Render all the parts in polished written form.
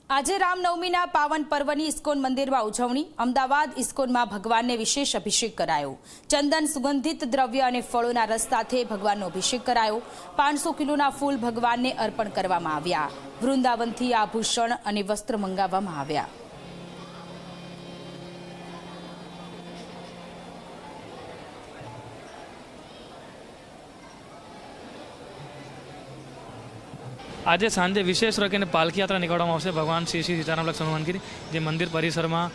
આજે રામનવમીના પાવન પર્વની ઇસ્કોન મંદિરમાં ઉજવણી। અમદાવાદ ઇસ્કોનમાં ભગવાનને વિશેષ અભિષેક કરાયો। ચંદન, સુગંધિત દ્રવ્ય અને ફળોના રસ સાથે ભગવાનનો અભિષેક કરાયો। 500 કિલોના ફૂલ ભગવાનને અર્પણ કરવામાં આવ્યા। વૃંદાવનથી આભૂષણ અને વસ્ત્ર મંગાવવામાં આવ્યા। आज सांजे विशेष रखीने पालकी यात्रा निकालवामां आवशे। भगवान श्री सीताराम लक्ष्मण हनुमान की जे मंदिर परिसर में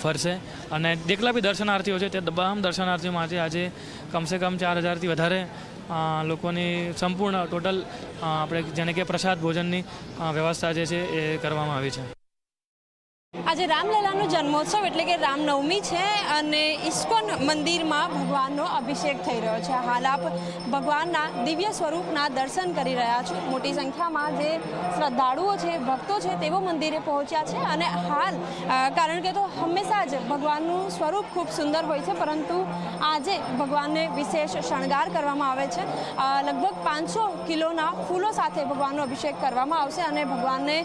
फरशे अने जेटला बी दर्शनार्थीओ छे ते तमाम दर्शनार्थीओ माटे आज कम से कम 4000 थी वधारे लोकोनी संपूर्ण टोटल आपणे जेने के प्रसाद भोजननी व्यवस्था जे छे ए करवामां आवी छे। आज रामललानो जन्मोत्सव एटले के रामनवमी है अने इस्कोन मंदिर में भगवान अभिषेक थई रह्यो छे। हाल आप भगवानना दिव्य स्वरूपना दर्शन करी रह्या छो। मोटी संख्या में जे श्रद्धाळुओ छे, भक्तो छे, तेवो मंदिरे पहोंच्या छे अने हाल कारण के तो हमेशा ज भगवाननुं स्वरूप खूब सुंदर होय छे, परंतु आजे भगवानने विशेष शणगार करवामां आवे छे। लगभग 500 किलोना फूलो साथे भगवाननो अभिषेक करवामां आवशे अने भगवानने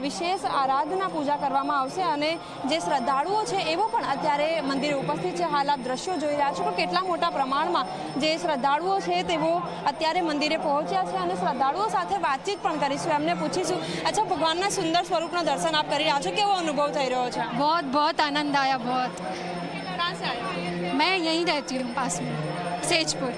विशेष आराधना पूजा करवामां आवशे अने जे श्रद्धाळुओ छे एवो पण अत्यारे मंदिरे उपस्थित छे। हाल आप दृश्यो जोई रह्या छो के केटला मोटा प्रमाणमां जे श्रद्धाळुओ छे तेवो अत्यारे मंदिरे पहोंच्या छे अने श्रद्धाळुओ साथे वातचीत पण करीशुं। एमने पूछीशुं, अच्छा भगवानना सुंदर स्वरूपना दर्शन आप करी रह्या छो, केवो अनुभव थई रह्यो छे? बहुत आनंद आया। बहुत। कहां से आए? मैं यहीं रहती हूँ पास में, सेजपुर।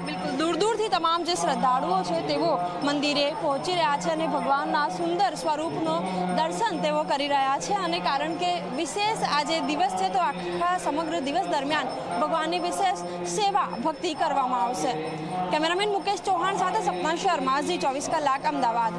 बिल्कुल दूर दूर थी तमाम जे श्रद्धाळुओ छे तेवो मंदिरे पहोंची रह्या छे अने भगवानना सुंदर स्वरूपनो दर्शन तेवो करी रह्या छे अने कारण के विशेष आजे दिवस छे तो आखा समग्र दिवस दरमियान भगवाननी विशेष सेवा भक्ति करवामां आवशे। कैमरामेन मुकेश चौहान साथे सपना शर्मा, जी 24 कलाक, अमदावाद।